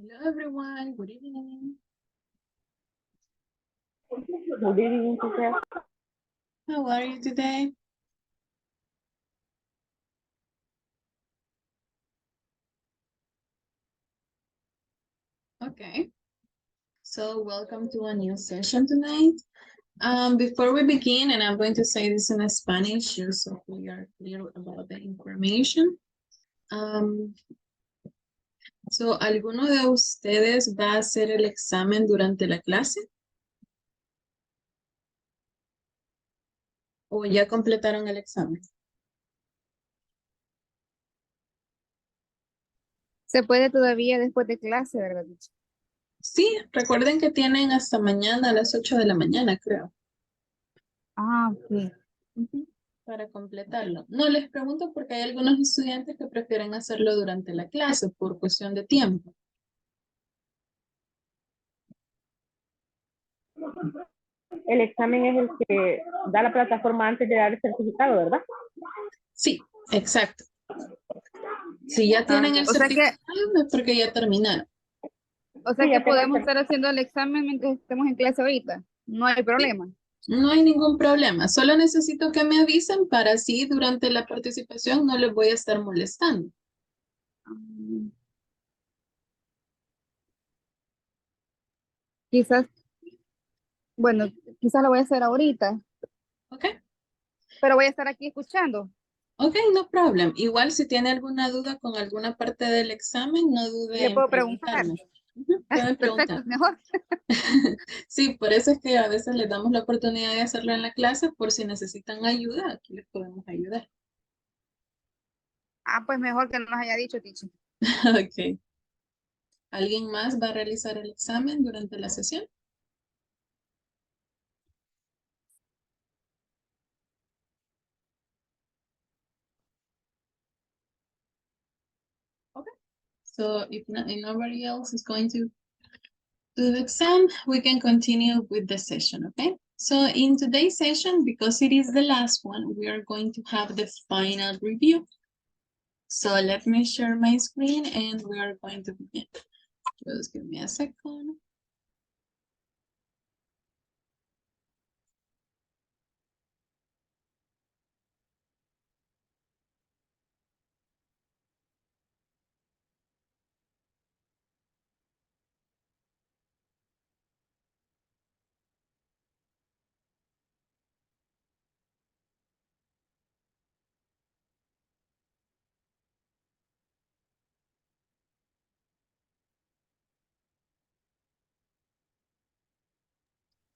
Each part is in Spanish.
Hello everyone, good evening. Good evening, teacher. How are you today? Okay, so welcome to a new session tonight. Before we begin, and I'm going to say this in Spanish just so we are clear about the information. So, ¿alguno de ustedes va a hacer el examen durante la clase? ¿O ya completaron el examen? Se puede todavía después de clase, ¿verdad? Sí, recuerden que tienen hasta mañana a las 8 de la mañana, creo. Ah, ok. Para completarlo. No, les pregunto porque hay algunos estudiantes que prefieren hacerlo durante la clase por cuestión de tiempo. El examen es el que da la plataforma antes de dar el certificado, ¿verdad? Sí, exacto. Si ya tienen el O sea que, certificado es porque ya terminaron. o sea Sí, que ya tengo el podemos estar haciendo el examen mientras estemos en clase ahorita. No hay problema. No hay ningún problema. Solo necesito que me avisen para así durante la participación no les voy a estar molestando. Mm. Quizás, bueno, quizás lo voy a hacer ahorita, ¿Ok? pero voy a estar aquí escuchando. Ok, no problem. Igual si tiene alguna duda con alguna parte del examen, no dude Le en puedo preguntar. preguntarme. Pueden preguntar. Perfecto, mejor. Sí, por eso es que a veces les damos la oportunidad de hacerlo en la clase por si necesitan ayuda, aquí les podemos ayudar. Ah, pues mejor que nos haya dicho, teacher. Ok. ¿Alguien más va a realizar el examen durante la sesión? Okay. So if nobody else is going to do the exam, we can continue with the session, okay? So in today's session, because it is the last one, we are going to have the final review. So let me share my screen and we are going to begin. Just give me a second.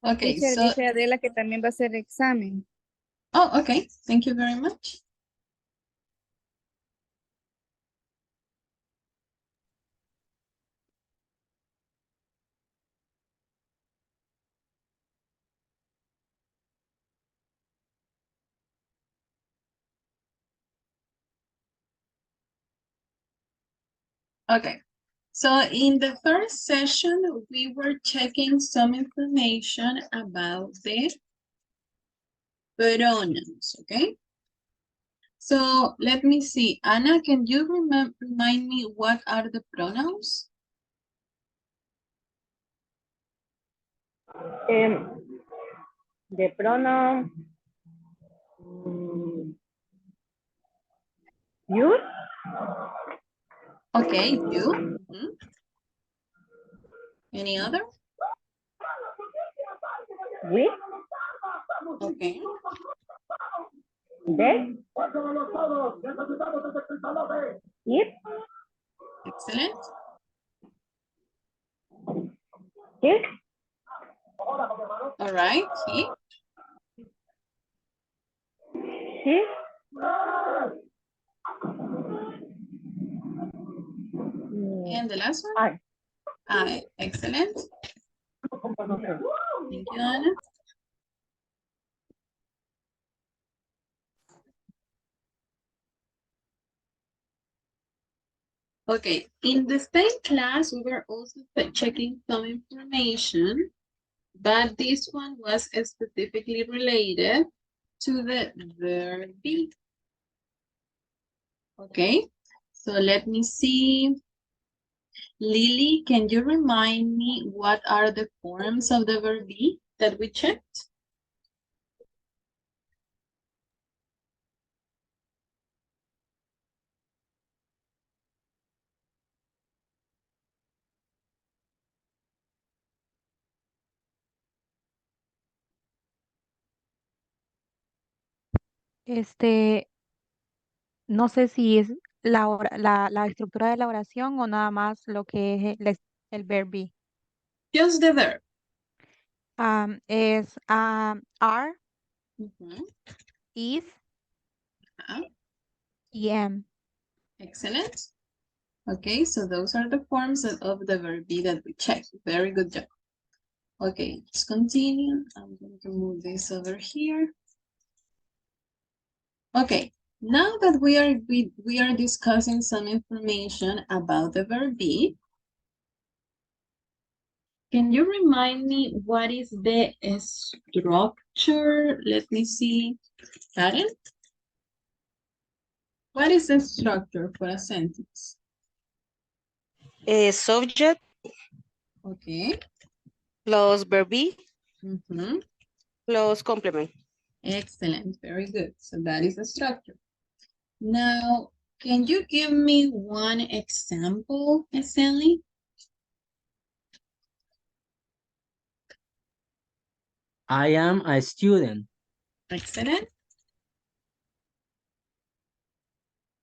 Okay, Teacher, so, dice Adela que también va a hacer examen. oh, okay, thank you very much. Okay, so in the first session, we were checking some information about the pronouns, okay? So let me see, Anna, can you remind me what are the pronouns? De pronoun. You. Okay, you. Any other? We. Okay. They. It. Excellent. It. All right, he. She. And the last one? I. Excellent. Okay. Thank you, Anna. Okay, in the same class, we were also checking some information, but this one was specifically related to the verb be. Okay, so let me see. Lily, can you remind me what are the forms of the verb be that we checked? No sé si es la estructura de la oración o nada más lo que es el verb be. Just the verb. Es are, Mhm. is, Ah, y am. excellent. Okay, so those are the forms of the verb be that we checked. Very good job. Okay, let's continue. I'm going to move this over here. Okay, now that we are discussing some information about the verb be, can you remind me what is the structure? Let me see. Karen? What is the structure for a sentence? A subject Okay. plus verb be Mhm. plus complement. Excellent, very good. So that is the structure. Now, can you give me one example, Stanley? I am a student. Excellent.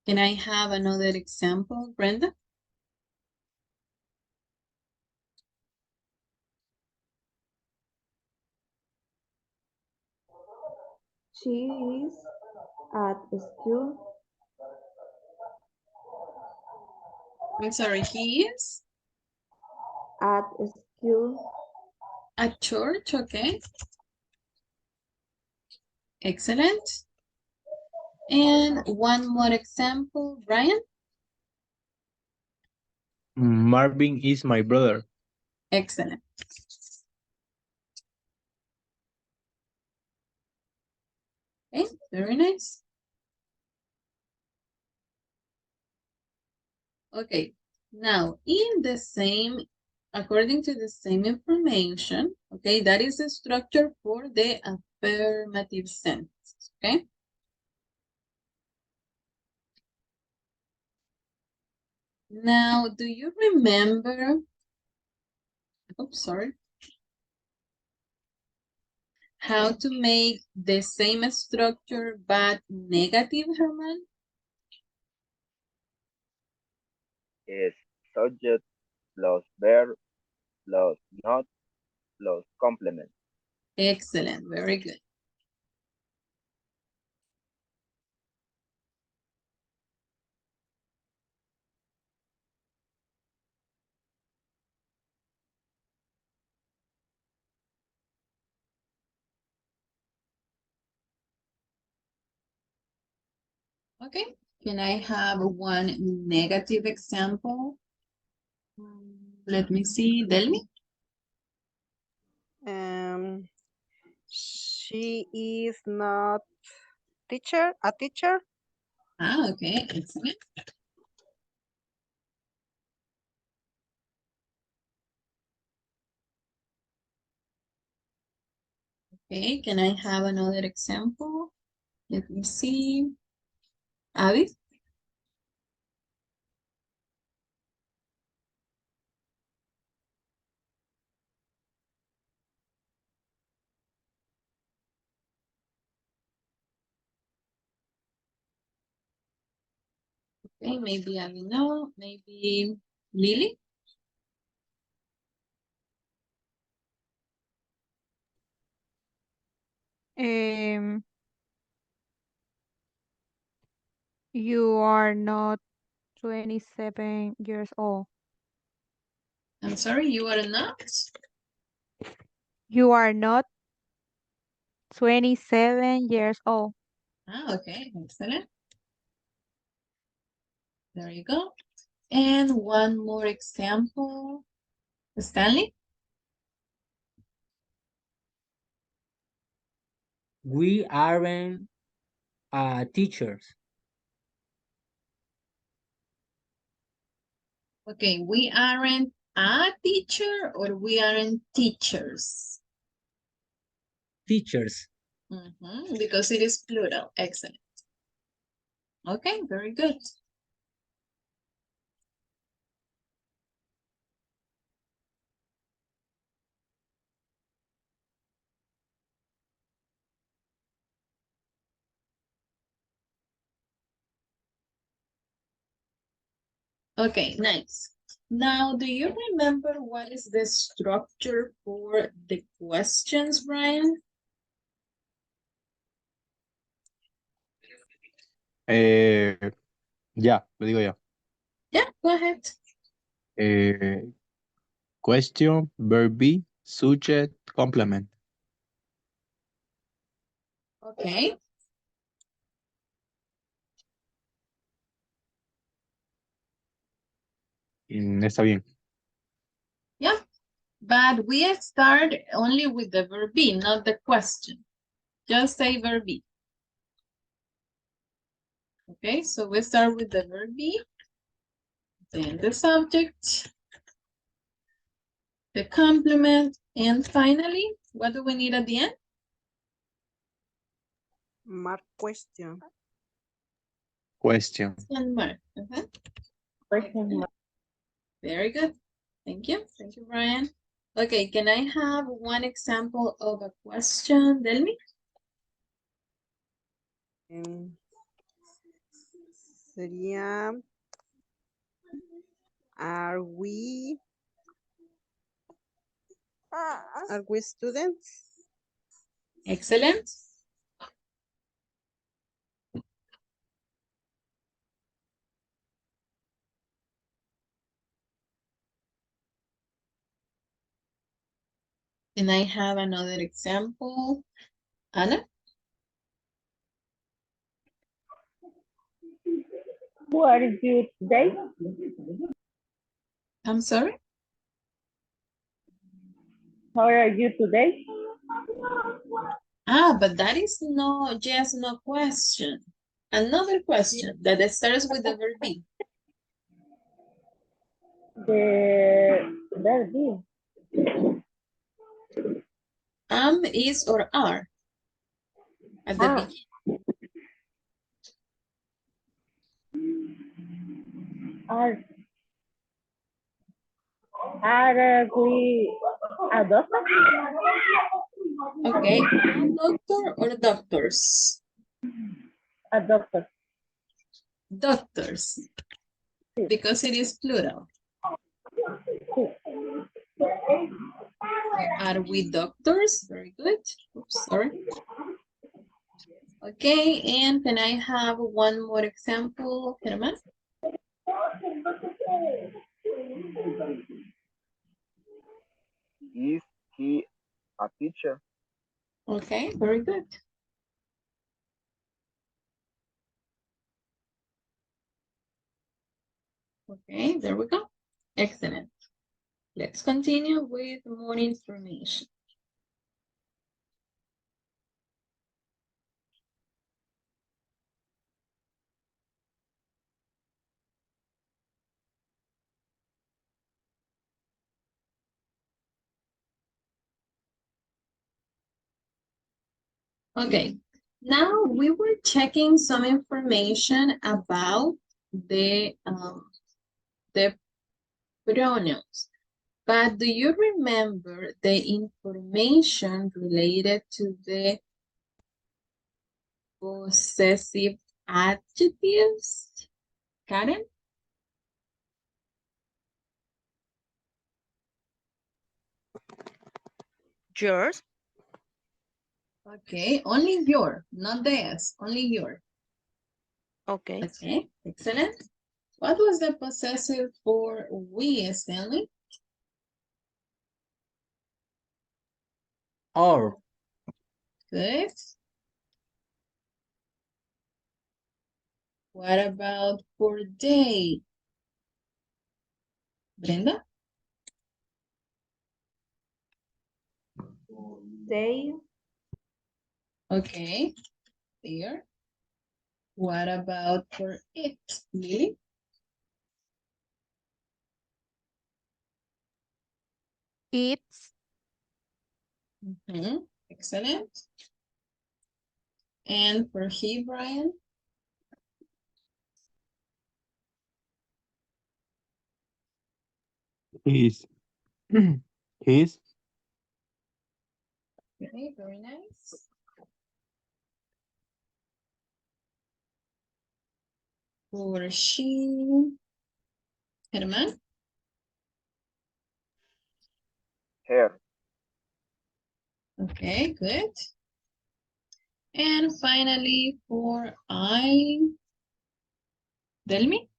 Can I have another example, Brenda? She is at school. I'm sorry, he is At school. at church, okay. Excellent. And one more example, Brian? Marvin is my brother. Excellent. Okay, very nice. Okay, now in the same, according to the same information, okay, that is the structure for the affirmative sentence, okay? Now, do you remember, oops, sorry, how to make the same structure but negative, Herman? Is subject plus verb plus not plus complement. Excellent, very good. Okay, can I have one negative example? Let me see, Delmi. She is not a teacher. Ah, okay, excellent. Okay, can I have another example? Let me see. Abby? Okay, maybe Abby no, maybe Lily? Um, you are not 27 years old. I'm sorry, you are not? You are not 27 years old. Ah, okay, excellent. There you go. And one more example. Stanley? We aren't teachers. Okay, we aren't a teacher or we aren't teachers. Teachers. Because it is plural. Excellent. Okay, very good. Okay, nice. Now, do you remember what is the structure for the questions, Brian? Ya, lo digo ya. Yeah, go ahead. Question, verb be, subject, complement. Okay. Está bien. Yeah, but we start only with the verb be, not the question. Just say verb be. Okay, so we start with the verb be, then the subject, the complement, and finally, what do we need at the end? Mark question. Question. Question mark. Question mark. Very good. Thank you. Thank you, Brian. Okay, can I have one example of a question, Delmi? Sería, are we students? Excellent. Can I have another example? Anna? Who are you today? I'm sorry? How are you today? Ah, but that is no yes, no question. Another question that starts with the verb be. The verb be. Is, or are at the beginning. Are we a doctor? Okay, a doctor or doctors? A doctor. Doctors, because it is plural. Are we doctors? Very good. Oops, sorry. Okay, and can I have one more example, Germán? Is he a teacher? Okay, very good. Okay, there we go. Excellent. Let's continue with more information. Okay, now we were checking some information about the pronouns. But do you remember the information related to the possessive adjectives? Karen? Yours? Okay, only your, not the S, only your. Okay. Okay, excellent. What was the possessive for we, Stanley? Or. Good. What about for they? Brenda? They, Okay, there. What about for it, Lily? Eats. Mhm, excellent. And for he, Brian? His. His. Okay, very nice. For she, Herman? Her. Okay, good. And finally, for I, Delmi?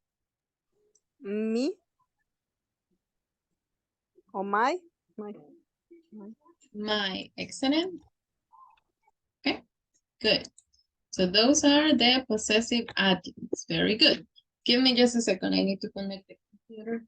Me. Or my. My. My, excellent. Okay, good. So those are the possessive adjectives. Very good. Give me just a second. I need to connect the computer.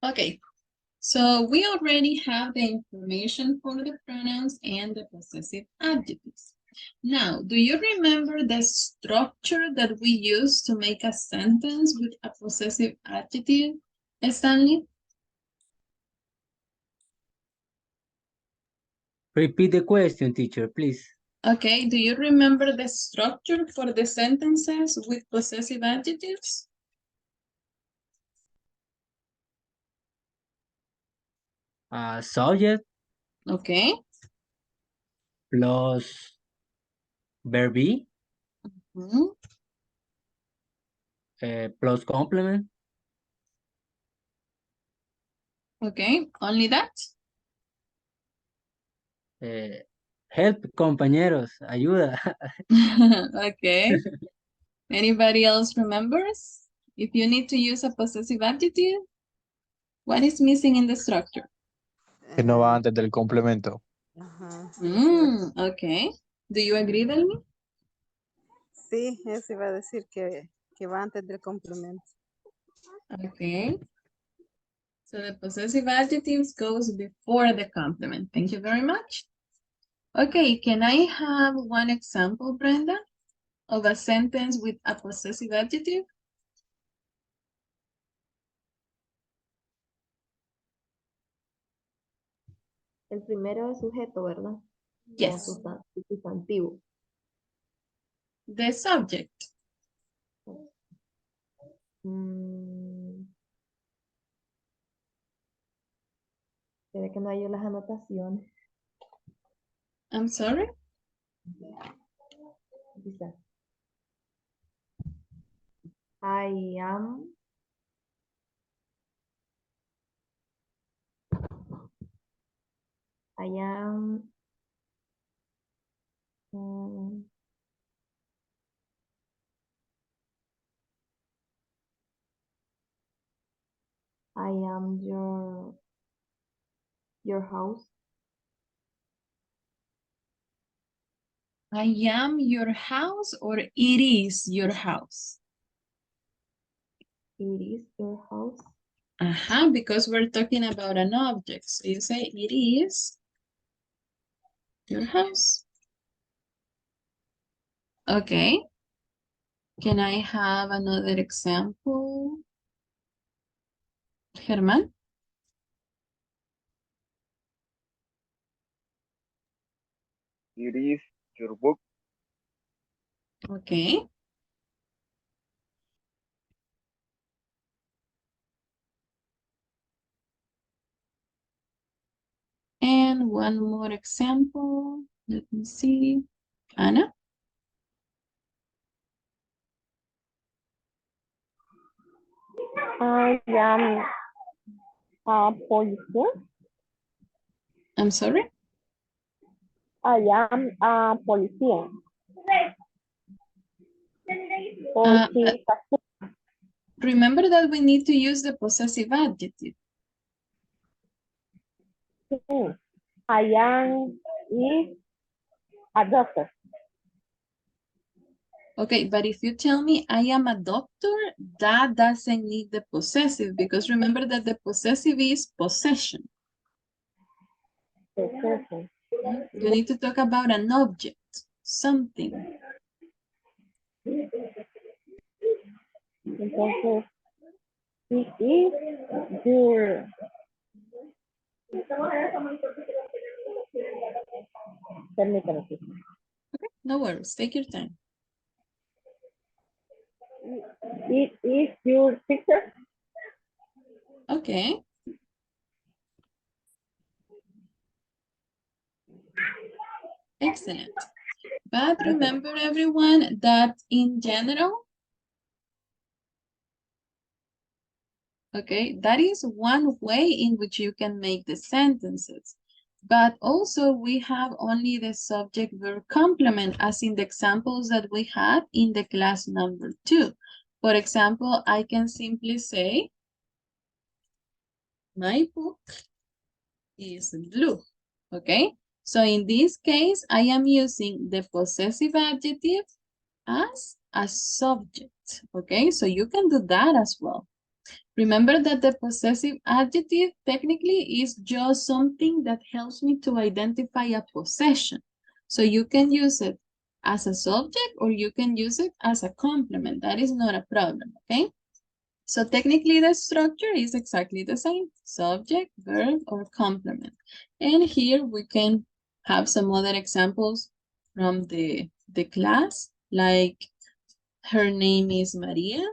Okay, so we already have the information for the pronouns and the possessive adjectives. Now, do you remember the structure that we use to make a sentence with a possessive adjective, Stanley? Repeat the question, teacher, please. Okay, do you remember the structure for the sentences with possessive adjectives? Subject Okay. plus verb be, Mhm. plus complement. Okay, only that? Help, compañeros, ayuda. Okay. Anybody else remembers? If you need to use a possessive adjective, what is missing in the structure? Que no va antes del complemento. Ajá. Okay. Do you agree, Delmi? Sí, eso iba a decir que va antes del complemento. Okay. So the possessive adjectives goes before the complement. Thank you very much. Okay, can I have one example, Brenda, of a sentence with a possessive adjective? El primero es sujeto, ¿verdad? Yes. Sustantivo. The subject. Espera que no hay las anotaciones. I'm sorry? Quizás. I am. I am. I am your house. I am your house or it is your house? It is your house. Because we're talking about an object. So you say it is your house. Okay. Can I have another example? Germán? It is your book. Okay. And one more example. Let me see. Anna? I am a policeman. I'm sorry? I am a policeman. Uh, Remember that we need to use the possessive adjective. I am is A doctor. Okay, but if you tell me I am a doctor, that doesn't need the possessive because remember that the possessive is possession. Possession. You need to talk about an object, something. Entonces, he is your... Permítame. Sí. No worries, take your time. It is your teacher. Okay. Excellent. But remember everyone that in general, okay, that is one way in which you can make the sentences. But also we have only the subject verb complement as in the examples that we had in the class number 2. For example, I can simply say, my book is blue, okay? So in this case, I am using the possessive adjective as a subject, okay? So you can do that as well. Remember that the possessive adjective technically is just something that helps me to identify a possession. So you can use it as a subject or you can use it as a complement. That is not a problem, okay? So technically the structure is exactly the same, subject, verb, or complement. And here we can have some other examples from the class, like her name is Maria.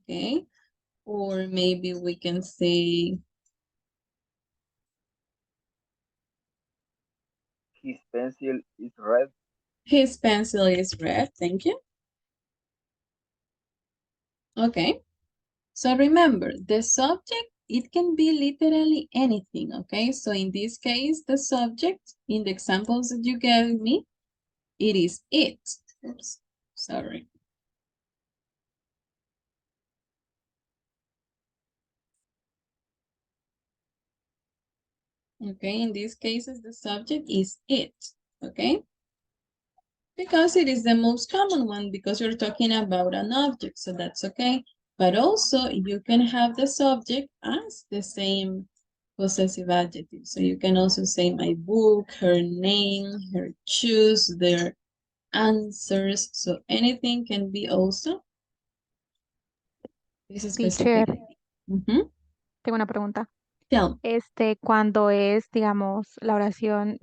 Okay, or maybe we can say His pencil is red. his pencil is red. Thank you. Okay, so remember the subject, it can be literally anything, okay? So in this case, the subject in the examples that you gave me, it is it. Oops, sorry. Okay, in these cases, the subject is it, okay? Because it is the most common one because you're talking about an object, so that's okay. But also you can have the subject as the same possessive adjective. So you can also say my book, her name, her shoes, their answers. So anything can be also this Teacher, specific. Mhm. tengo una pregunta. Tell me. Cuando es, digamos, la oración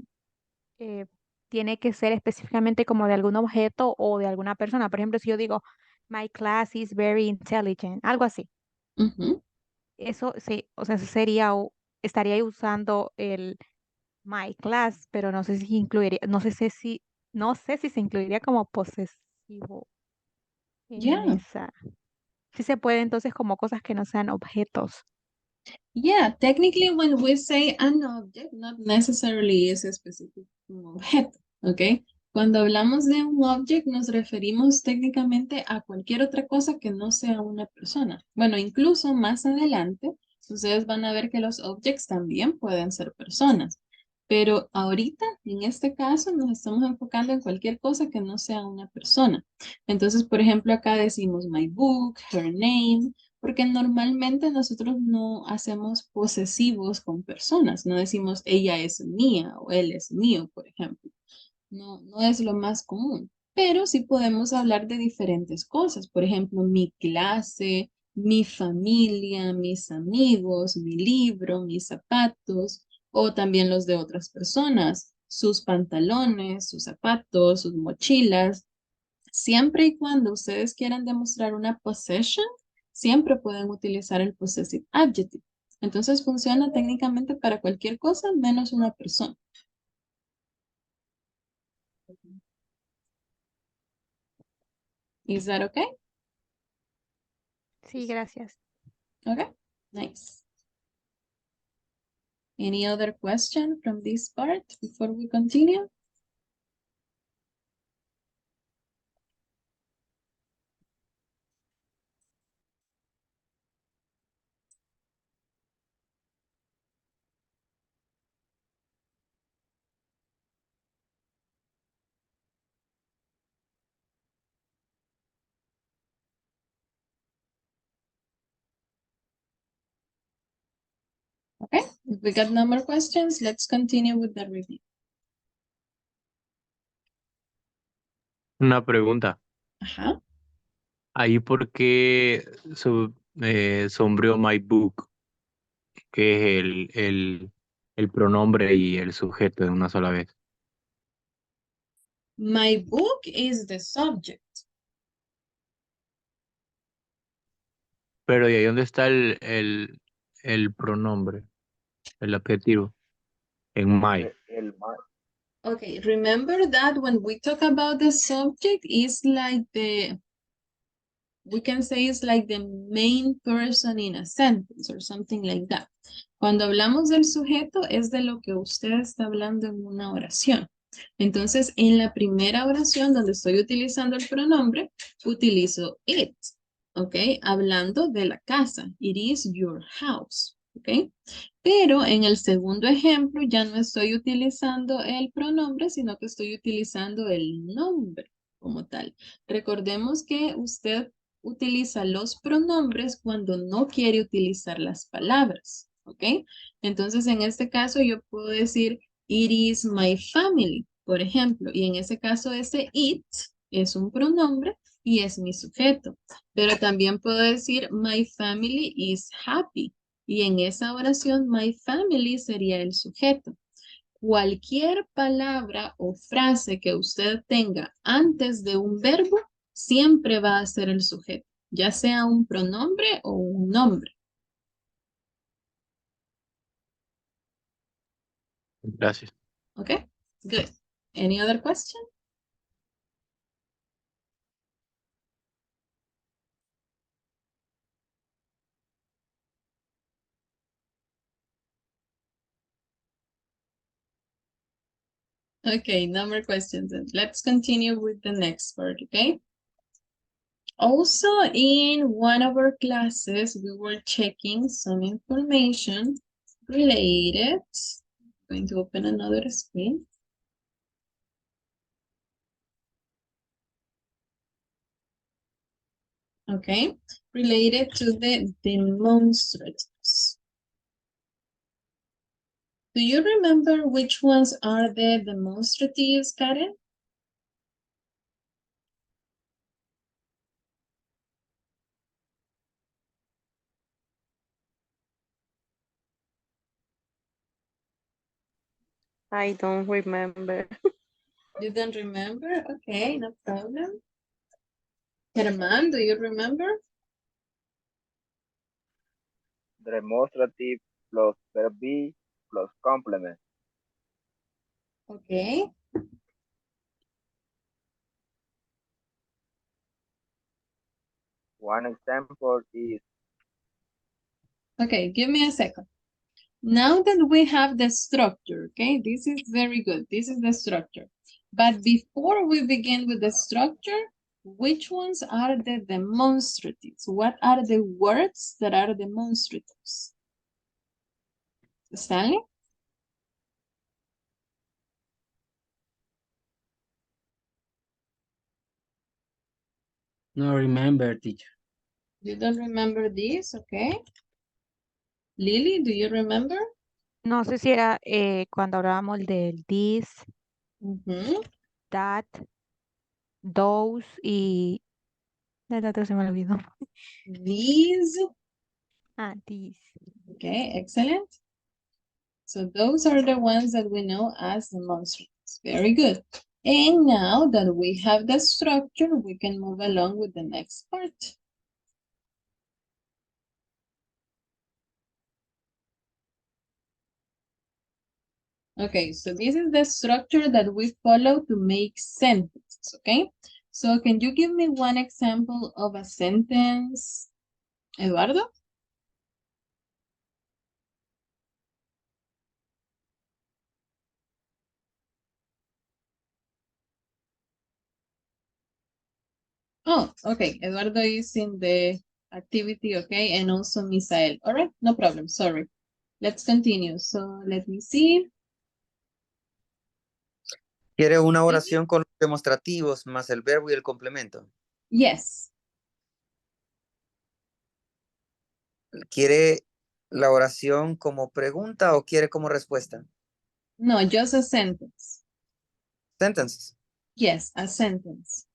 tiene que ser específicamente como de algún objeto o de alguna persona. Por ejemplo, si yo digo, my class is very intelligent, algo así. Ujú. Eso sí, o sea, eso sería, estaría usando el my class, pero no sé si incluiría, no sé si se incluiría como posesivo en Yeah. esa. Sí se puede entonces como cosas que no sean objetos. Yeah, technically when we say an object, not necessarily is a specific objeto, ¿ok? Cuando hablamos de un object nos referimos técnicamente a cualquier otra cosa que no sea una persona. Bueno, incluso más adelante, ustedes van a ver que los objects también pueden ser personas. Pero ahorita, en este caso, nos estamos enfocando en cualquier cosa que no sea una persona. Entonces, por ejemplo, acá decimos my book, her name, porque normalmente nosotros no hacemos posesivos con personas, no decimos ella es mía o él es mío, por ejemplo. No, no es lo más común, pero sí podemos hablar de diferentes cosas, por ejemplo, mi clase, mi familia, mis amigos, mi libro, mis zapatos o también los de otras personas, sus pantalones, sus zapatos, sus mochilas. Siempre y cuando ustedes quieran demostrar una possession, siempre pueden utilizar el possessive adjective. Entonces funciona técnicamente para cualquier cosa menos una persona. Is that okay? Sí, gracias. Okay, nice. Any other question from this part before we continue? If we got no more questions, let's continue with the review. Una pregunta. Ajá. Ahí por qué sombreó my book, que es el pronombre y el sujeto de una sola vez. My book is the subject. Pero ¿y ahí dónde está el pronombre, el adjetivo? En my. El my. Okay, remember that when we talk about the subject, it's like we can say it's like the main person in a sentence or something like that. Cuando hablamos del sujeto es de lo que usted está hablando en una oración. Entonces, en la primera oración donde estoy utilizando el pronombre, utilizo it, ¿ok? Hablando de la casa. It is your house, ¿ok? Pero en el segundo ejemplo ya no estoy utilizando el pronombre, sino que estoy utilizando el nombre como tal. Recordemos que usted utiliza los pronombres cuando no quiere utilizar las palabras, ¿ok? Entonces, en este caso yo puedo decir, it is my family, por ejemplo, y en ese caso ese it es un pronombre y es mi sujeto. Pero también puedo decir, my family is happy, y en esa oración, my family sería el sujeto. Cualquier palabra o frase que usted tenga antes de un verbo, siempre va a ser el sujeto, ya sea un pronombre o un nombre. Gracias. Okay, good. Any other question? Okay, no more questions. Then let's continue with the next part, okay? Also, in one of our classes, we were checking some information related. I'm going to open another screen. Okay, related to the demonstratives. Do you remember which ones are the demonstratives, Karen? I don't remember. You don't remember? Okay, no problem. Germán, do you remember? Demonstrative plus verb be plus complement. Okay. One example is Okay, give me a second. Now that we have the structure, okay, this is very good. This is the structure. But before we begin with the structure, which ones are the demonstratives? What are the words that are demonstratives? Stanley? No remember, teacher. You don't remember this, okay? Lily, do you remember? No sé si era cuando hablábamos del this, Mhm. that, those y el otro se me olvidó. These, Ah, this. okay, excellent. So those are the ones that we know as demonstratives. Very good. And now that we have the structure, we can move along with the next part. Okay, so this is the structure that we follow to make sentences, okay? So can you give me one example of a sentence, Eduardo? Oh, okay. Eduardo is in the activity, okay, and also Misael. All right, no problem, sorry. Let's continue. So let me see. ¿Quiere una oración con los demostrativos más el verbo y el complemento? Yes. ¿Quiere ¿La oración como pregunta o quiere como respuesta? No, just a sentence. Sentences. Yes, a sentence.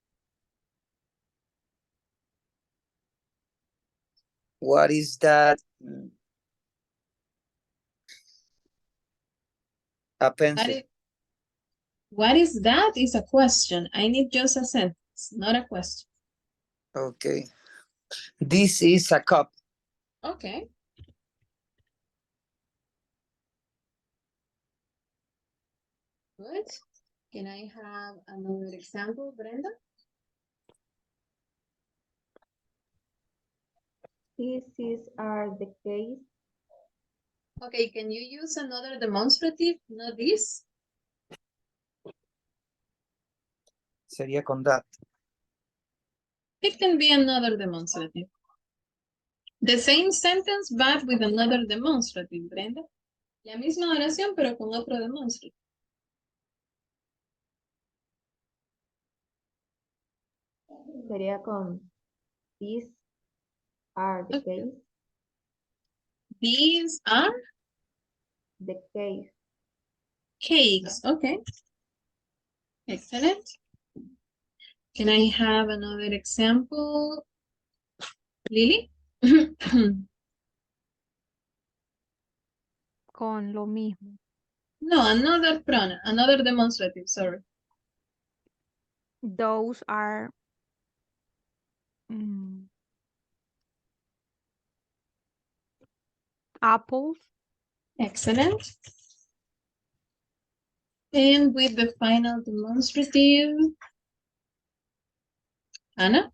What is that? A pencil. What is that is a question. I need just a sentence, not a question. Okay. This is a cup. Okay. Good. Can I have another example, Brenda? These are the case. Okay, can you use another demonstrative, not this? Sería con that. It can be another demonstrative. The same sentence, but with another demonstrative, Brenda. La misma oración, pero con otro demonstrative. Sería con these are the Okay. case. These are The case. cakes. Okay. Excellent. Can I have another example? Lily? Con lo mismo. No, another pronoun, another demonstrative, sorry. Those are apples. Excellent. And with the final demonstrative, Anna?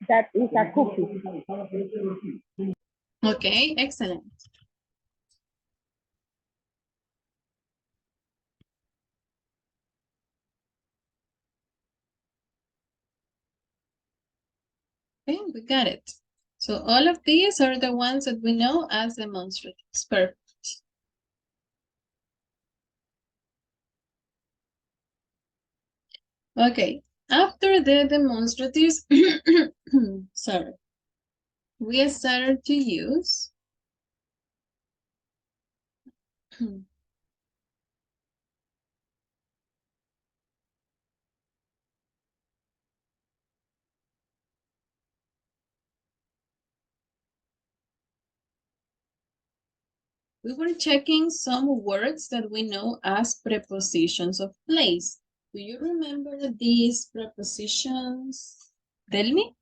That is a cookie. Okay, excellent. Okay, we got it. So all of these are the ones that we know as demonstratives. Perfect. Okay, after the demonstratives, sorry, we started to use we were checking some words that we know as prepositions of place. Do you remember these prepositions? Tell me.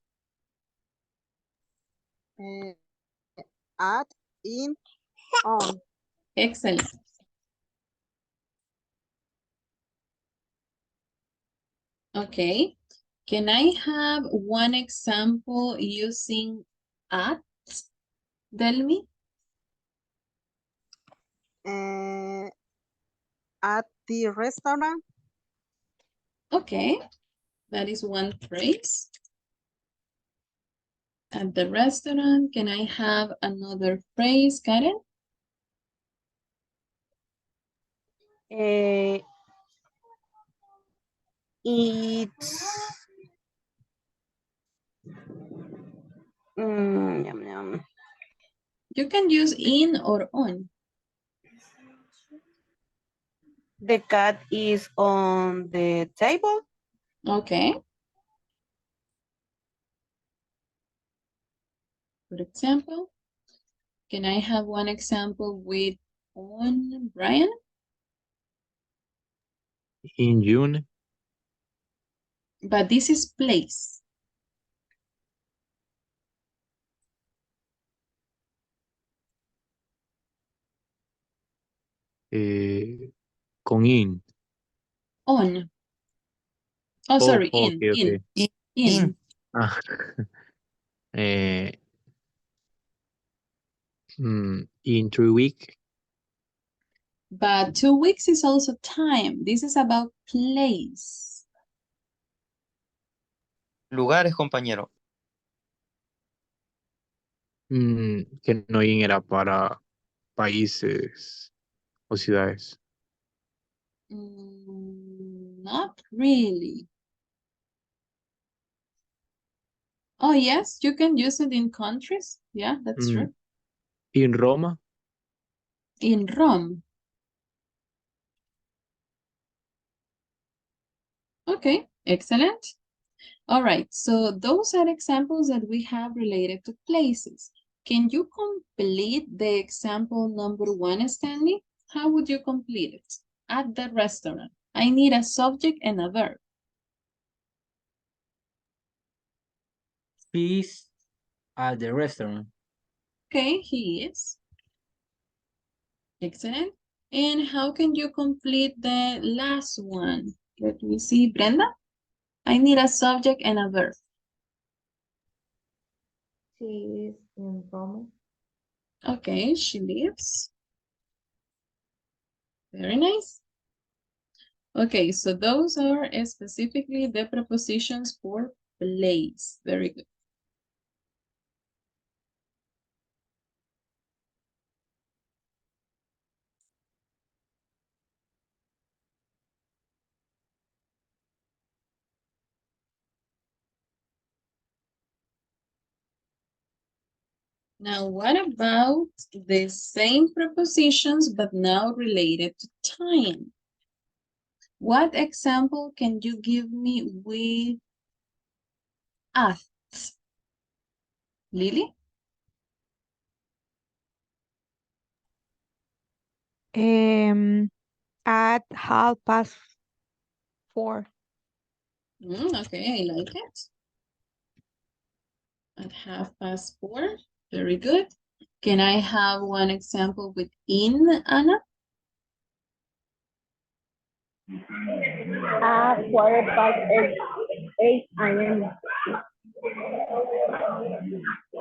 At, in, on. Excellent. Okay. Can I have one example using at? Tell me. At the restaurant. Okay. That is one phrase. At the restaurant, can I have another phrase, Karen? It's yum, yum. You can use in or on. The cat is on the table. Okay. For example, can I have one example with on, Brian? In June. But this is place. Con in. On. Oh, sorry, Okay, okay. in. Ah. In 3 weeks. But 2 weeks is also time. This is about place. Lugares, compañero. Que no in era para países o ciudades. Not really. Oh, yes, you can use it in countries. Yeah, that's true. In Roma. In Rome. Okay, excellent. All right, so those are examples that we have related to places. Can you complete the example number 1, Stanley? How would you complete it? At the restaurant. I need a subject and a verb. He's at the restaurant. Okay, he is. Excellent. And how can you complete the last one? Let me see, Brenda. I need a subject and a verb. She is in Roma. Okay, she lives. Very nice. Okay, so those are specifically the prepositions for place. Very good. Now, what about the same prepositions, but now related to time? What example can you give me with at? Lily? At 4:30. Okay, I like it. At 4:30. Very good. Can I have one example with in, Anna? 8 a.m.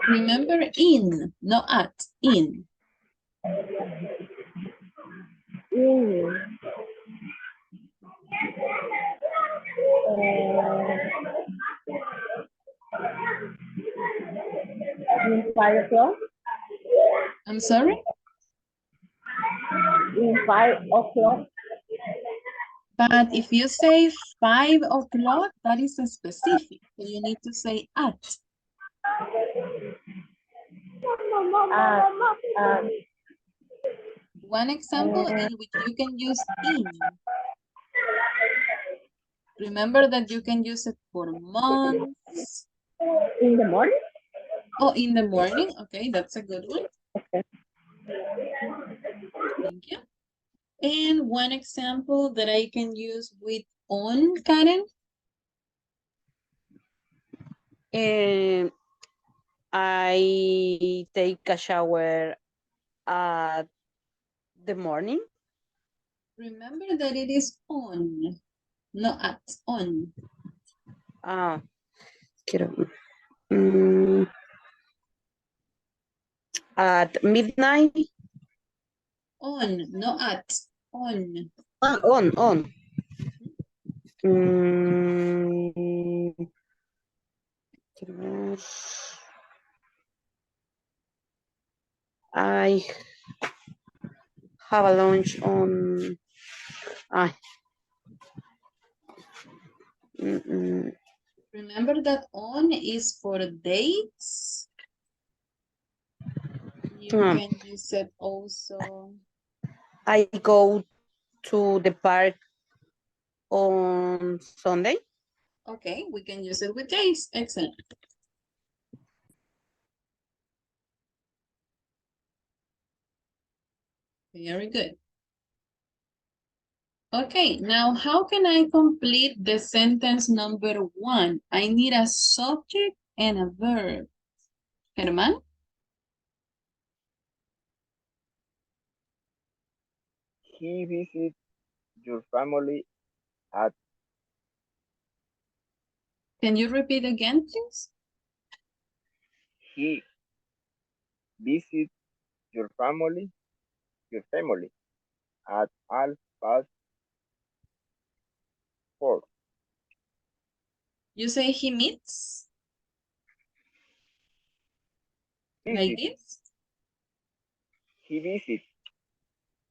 Remember in, not at, in. In 5 o'clock. I'm sorry? In 5 o'clock. But if you say 5 o'clock, that is a specific. So you need to say at. One example in which you can use in. Remember that you can use it for months. In the morning? Oh, in the morning. Okay, that's a good one. Okay. Thank you. And one example that I can use with on, Karen. I take a shower at the morning. Remember that it is on, not at, on. At midnight. On, not at, on. On. I have a lunch on. Remember that on is for dates. You can use it also. I go to the park on Sunday. Okay, we can use it with days. Excellent. Very good. Okay, now how can I complete the sentence number 1? I need a subject and a verb. Germán? He visits your family at. Can you repeat again, please? He visits your family at 4:30. You say he meets? Like this? He visits.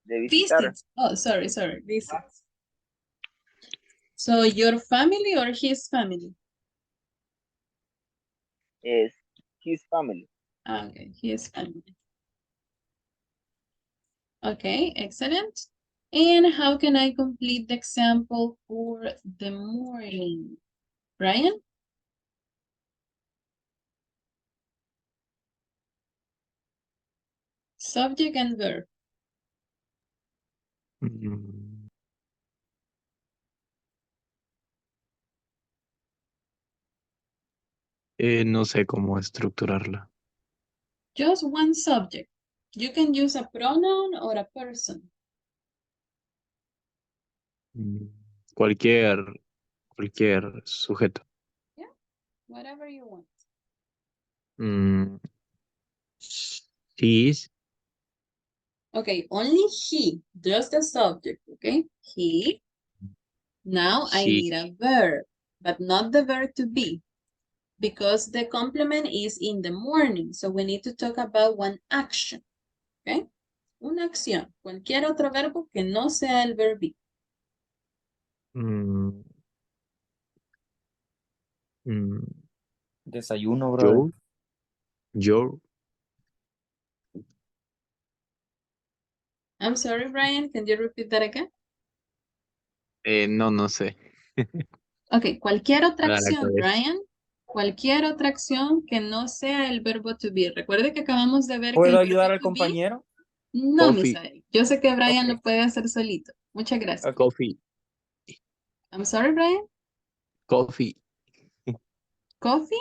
De visitar. Visits. Oh, sorry. Visits. So your family or his family? is his family. Okay, his family. Okay, excellent. And how can I complete the example for the morning? Brian? Subject and verb. Mm, no sé cómo estructurarla. Just one subject. You can use a pronoun or a person. Mm, Cualquier sujeto. Yeah, whatever you want. Mm, She is. Okay, only he, just the subject, okay? He. Now I She. need a verb, but not the verb to be, because the complement is in the morning. So we need to talk about one action, okay? Una acción, cualquier otro verbo que no sea el verb be. Mm, mm, Desayuno, brother. Your. I'm sorry, Brian, can you repeat that again? No sé. Ok, cualquier otra Nada a la acción, cabeza. Brian. Cualquier otra acción que no sea el verbo to be. Recuerde que acabamos de ver que ¿Puedo el verbo ayudar al to be... compañero? No, Coffee. Misael. Yo sé que Brian Ok. lo puede hacer solito. Muchas gracias. Ok. Coffee. I'm sorry, Brian. Coffee. Coffee.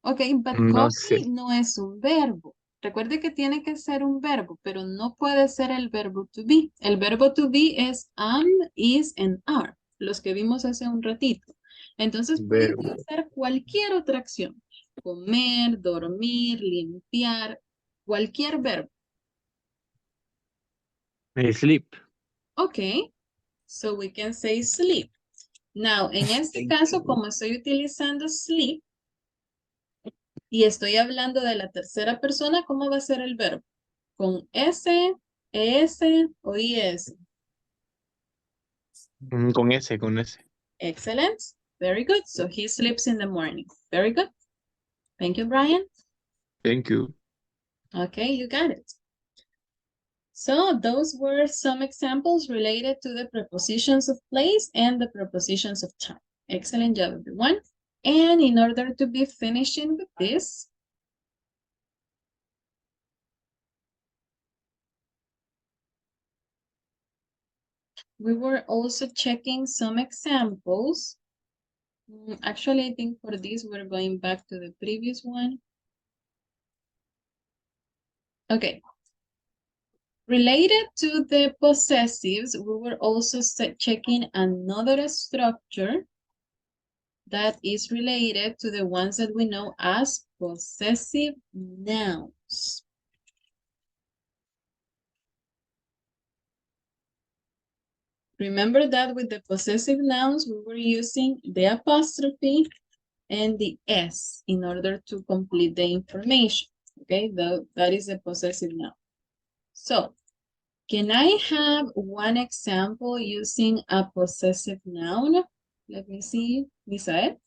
Ok, but No coffee sé. no es un verbo. Recuerde que tiene que ser un verbo, pero no puede ser el verbo to be. El verbo to be es am, is, and are. Los que vimos hace un ratito. Entonces puede Verbo. utilizar cualquier otra acción. Comer, dormir, limpiar, cualquier verbo. Sleep. Ok, so we can say sleep. Now, en este Thank caso, you. como estoy utilizando sleep y estoy hablando de la tercera persona, ¿cómo va a ser el verbo? ¿Con S, ES o IS? Con ese, con ese. Excellent. Very good. So he sleeps in the morning. Very good. Thank you, Brian. Thank you. Okay, you got it. So those were some examples related to the prepositions of place and the prepositions of time. Excellent job, everyone. And in order to be finishing with this, we were also checking some examples. Actually, I think for this, we're going back to the previous one. Okay. Related to the possessives, we were also checking another structure that is related to the ones that we know as possessive nouns. Remember that with the possessive nouns, we were using the apostrophe and the S in order to complete the information. Okay, that is a possessive noun. So, can I have one example using a possessive noun? Let me see, Misael.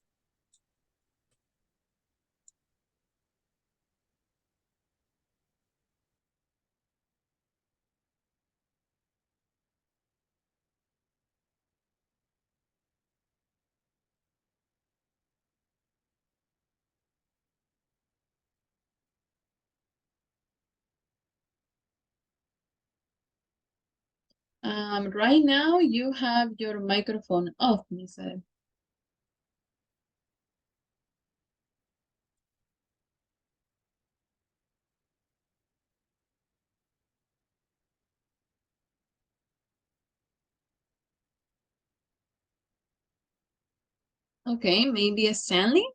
Right now, you have your microphone off, Misael. Okay, maybe a Stanley?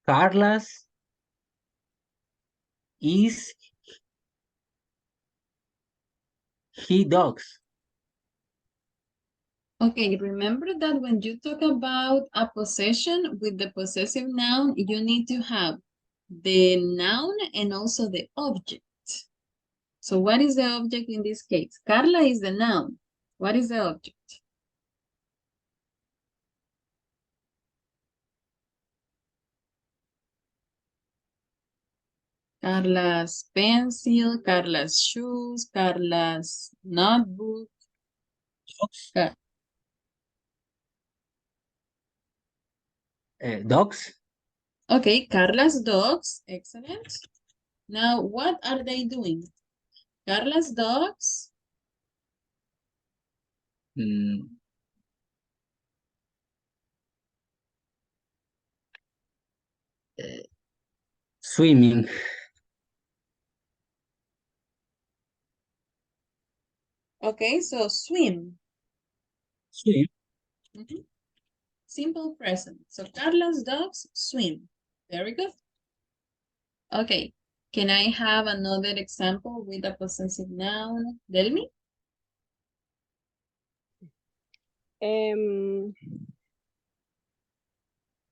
Carlos is he dogs. Okay, remember that when you talk about a possession with the possessive noun, you need to have the noun and also the object. So what is the object in this case? Carla is the noun. What is the object? Carla's pencil, Carla's shoes, Carla's notebook. Dogs. Dogs. Okay, Carla's dogs. Excellent. Now, what are they doing? Carla's dogs. Swimming. Okay, so swim. Swim. Mhm. Simple present. So Carla's dogs swim. Very good. Okay. Can I have another example with a possessive noun? Delmi?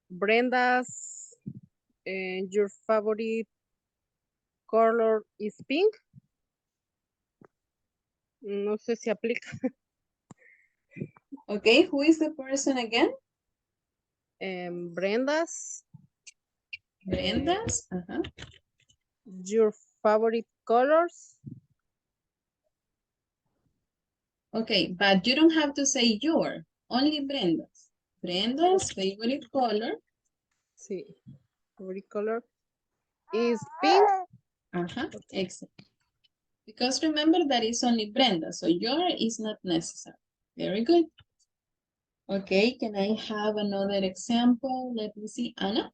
Brenda's, your favorite color is pink. No sé si aplica. Okay, who is the person again? Brenda's. Brenda's. Your favorite colors? Okay, but you don't have to say your, only Brenda's. Brenda's favorite color. Sí. Favorite color is pink. Excellent. Because remember that it's only Brenda, so your is not necessary. Very good. Okay, can I have another example? Let me see, Anna.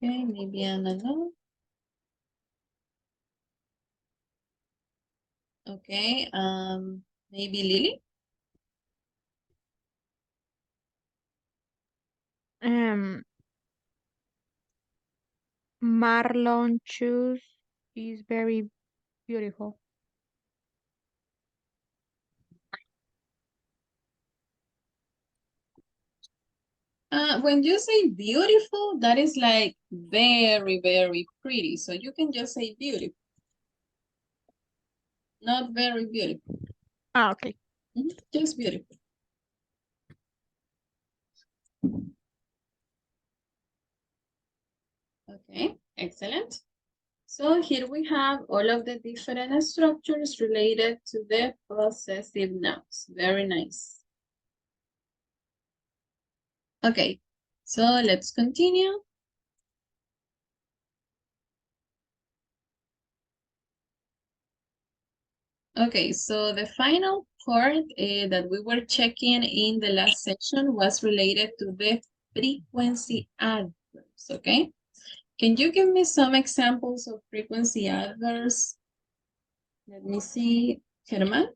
Okay, maybe Anna no. Okay, maybe Lily. Marlon shoes is very beautiful. When you say beautiful, that is like very, very pretty. So you can just say beautiful. Not very beautiful. Okay. Just beautiful. Okay, excellent. So here we have all of the different structures related to the possessive nouns. Very nice. Okay, so let's continue. Okay, so the final part that we were checking in the last section was related to the frequency adverbs, okay? Can you give me some examples of frequency adverbs? Let me see, Germán.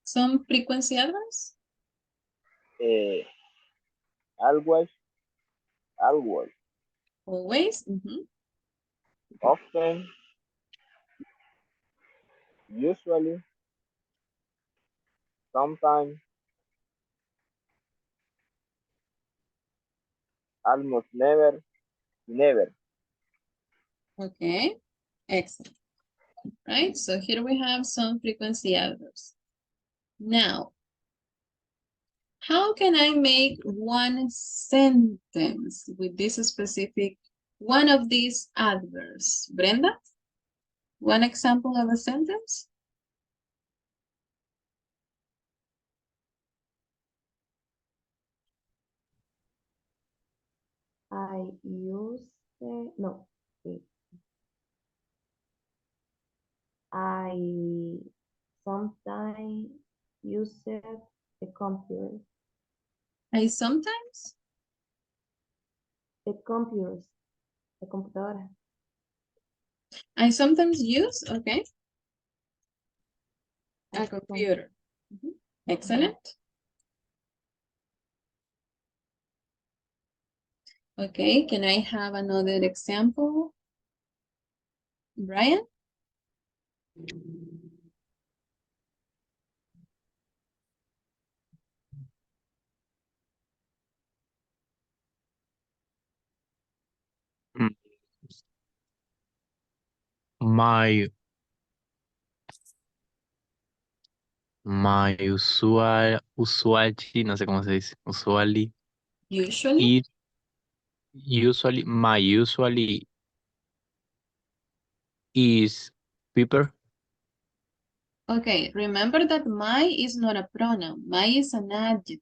Some frequency adverbs? Always. Always. Always. Often. Usually. Sometimes. Almost never. Never. Okay, excellent. Right, so here we have some frequency adverbs. Now, how can I make one sentence with this specific, one of these adverbs? Brenda, one example of a sentence? I use no. wait. I sometimes use the computer. I sometimes? The computers. La computadora. I sometimes use, okay. A computer. Excellent. Okay, can I have another example? Brian? Mm. My usually, no sé cómo se dice, usually, Usually? my usually is Piper. Okay, remember that my is not a pronoun. My is an adjective.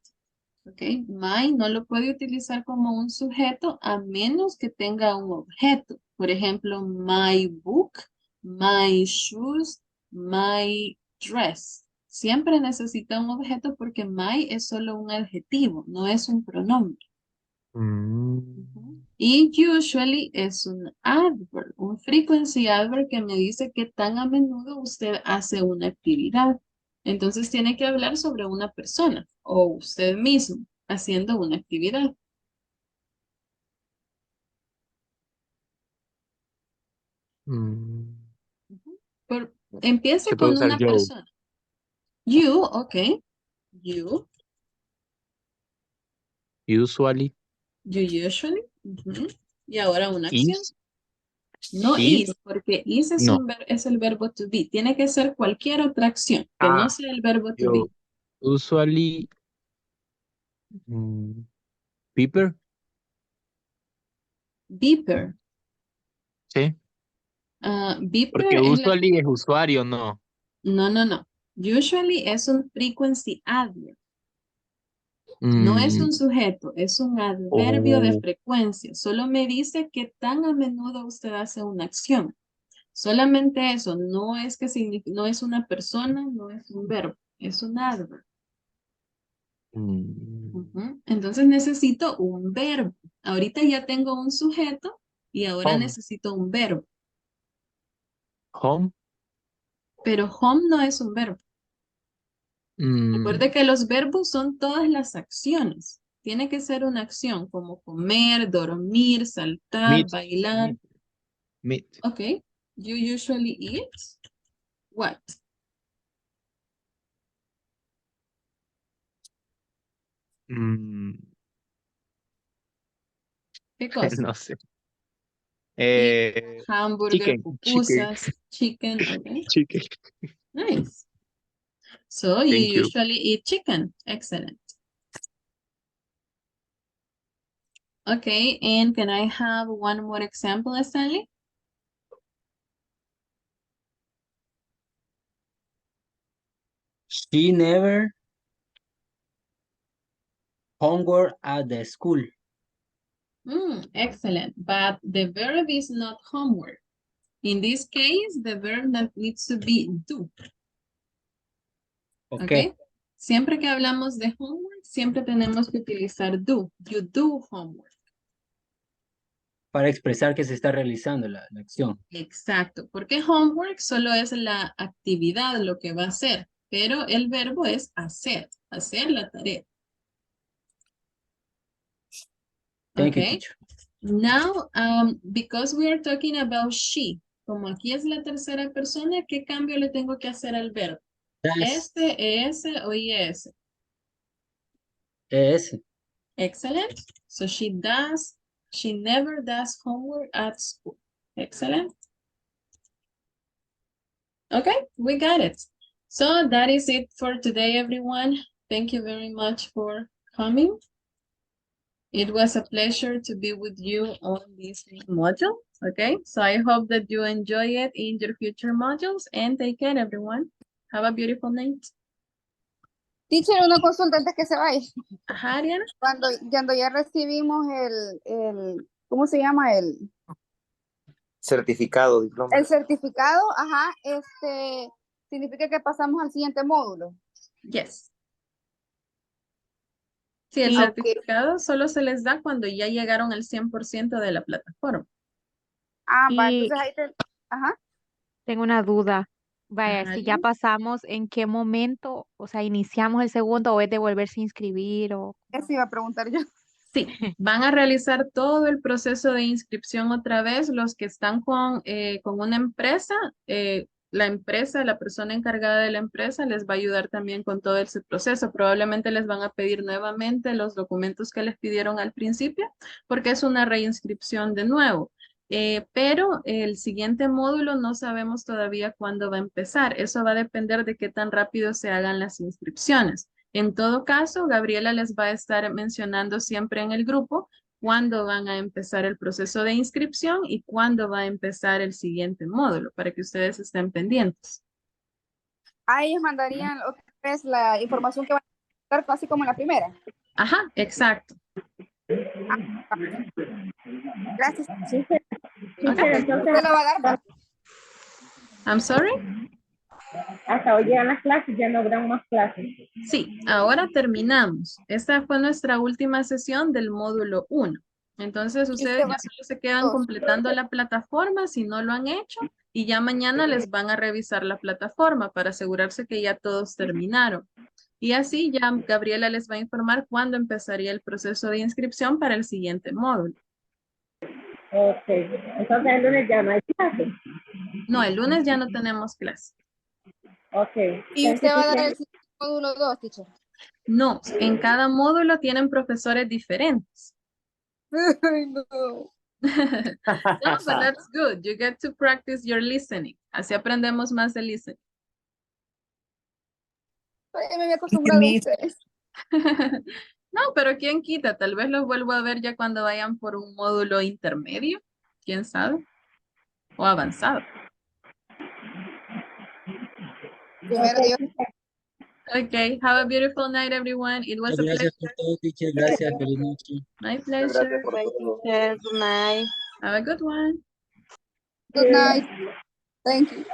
Okay, my no lo puede utilizar como un sujeto a menos que tenga un objeto. Por ejemplo, my book, my shoes, my dress. Siempre necesita un objeto porque my es solo un adjetivo, no es un pronombre. Mm. Y usually es un adverb, un frequency adverb que me dice que tan a menudo usted hace una actividad. Entonces tiene que hablar sobre una persona o usted mismo haciendo una actividad. Mm. Empiece ¿Qué puedo con usar una yo? persona. You, ok. You Usually usually. Y ahora una acción. is. No Is. is, porque is es, No. es el verbo to be. Tiene que ser cualquier otra acción que no sea el verbo to be. Yo usually Piper. Beeper. Sí. Beeper Porque es la... usually es usuario, no. No. Usually es un frequency adverb. No es Mm. un sujeto, es un adverbio de Oh. frecuencia. Solo me dice que tan a menudo usted hace una acción. Solamente eso, no es que no es una persona, no es un verbo, es un adverb. Entonces necesito un verbo. Ahorita ya tengo un sujeto y ahora Home. necesito un verbo. Home. Pero home no es un verbo. Recuerde que los verbos son todas las acciones. Tiene que ser una acción como comer, dormir, saltar, Meet. bailar. Meet. Okay. You usually eat what? ¿Qué cosa? No sé. Hamburger, Chicken. pupusas, chicken, okay. Chicken. Nice. So you Thank you. usually eat chicken. Excellent. Okay, and can I have one more example, Stanley? She never homework at the school. Excellent, but the verb is not homework. In this case, the verb that needs to be do. Okay. Siempre que hablamos de homework, siempre tenemos que utilizar do. You do homework. Para expresar que se está realizando la acción. Exacto, porque homework solo es la actividad, lo que va a hacer, pero el verbo es hacer la tarea. Thank you, Okay. teacher. Now, because we are talking about she, como aquí es la tercera persona, ¿qué cambio le tengo que hacer al verbo? Este, es o es. Es. Excellent. So she never does homework at school. Excellent. Okay, we got it. So that is it for today, everyone. Thank you very much for coming. It was a pleasure to be with you on this module. Okay, so I hope that you enjoy it in your future modules and take care, everyone. Have a beautiful night. Teacher, una consulta antes que se vaya. Ajá, Ariana. Cuando ya recibimos ¿cómo se llama? Certificado, diploma. El certificado, ajá, significa que pasamos al siguiente módulo. Yes. Sí, el certificado solo se les da cuando ya llegaron al 100% de la plataforma. Va, entonces ahí ajá. Tengo una duda. Vaya, si ya Nadie. pasamos, ¿en qué momento? O sea, iniciamos el segundo o es de volverse a inscribir o... Eso iba a preguntar yo. Sí, van a realizar todo el proceso de inscripción otra vez. Los que están con una empresa, la persona encargada de la empresa les va a ayudar también con todo ese proceso. Probablemente les van a pedir nuevamente los documentos que les pidieron al principio, porque es una reinscripción de nuevo. Pero el siguiente módulo no sabemos todavía cuándo va a empezar. Eso va a depender de qué tan rápido se hagan las inscripciones. En todo caso, Gabriela les va a estar mencionando siempre en el grupo cuándo van a empezar el proceso de inscripción y cuándo va a empezar el siguiente módulo para que ustedes estén pendientes. A ellos mandarían otra vez la información que van a dar casi como en la primera. Ajá, exacto. Gracias. Sí, sí, Okay. entonces ¿Usted lo va a dar? I'm sorry. hasta hoy llegan las clases, ya no habrán más clases. Sí, ahora terminamos. Esta fue nuestra última sesión del módulo 1. Entonces ustedes ya solo se quedan completando la plataforma si no lo han hecho y ya mañana les van a revisar la plataforma para asegurarse que ya todos terminaron. Y así ya Gabriela les va a informar cuándo empezaría el proceso de inscripción para el siguiente módulo. Ok, entonces el lunes ya no hay clases. No, el lunes ya no tenemos clase. Ok. ¿Y usted va a dar el módulo 2, teacher? No, en cada módulo tienen profesores diferentes. No. No, but that's good. You get to practice your listening. Así aprendemos más de listening. Ya me había acostumbrado a ustedes. No, pero quién quita, tal vez los vuelvo a ver ya cuando vayan por un módulo intermedio, quién sabe, o avanzado. Primero Dios. Okay, have a beautiful night, everyone. It was a pleasure. Gracias por todo, teacher. Gracias. Feliz noche. My Muchas pleasure. gracias por todo. Good night. Have a good one. Good night. Thank you.